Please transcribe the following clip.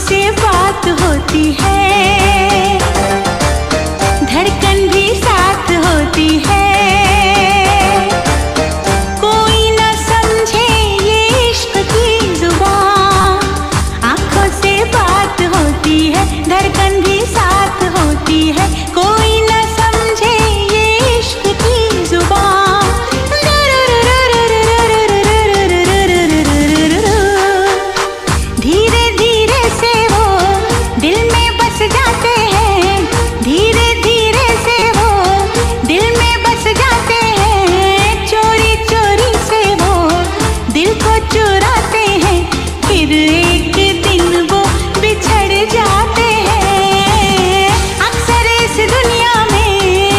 से बात होती है, धड़कन भी साथ होती है। कोई न समझे ये इश्क की जुबान, आंखों से बात होती है, धड़कन भी साथ होती है। कोई न समझे ये इश्क की जुबान। धीरे धीरे से वो दिल में बस जाते हैं, धीरे धीरे से वो दिल में बस जाते हैं। चोरी चोरी से वो दिल को चुराते हैं, फिर एक दिन वो बिछड़ जाते हैं। अक्सर इस दुनिया में ये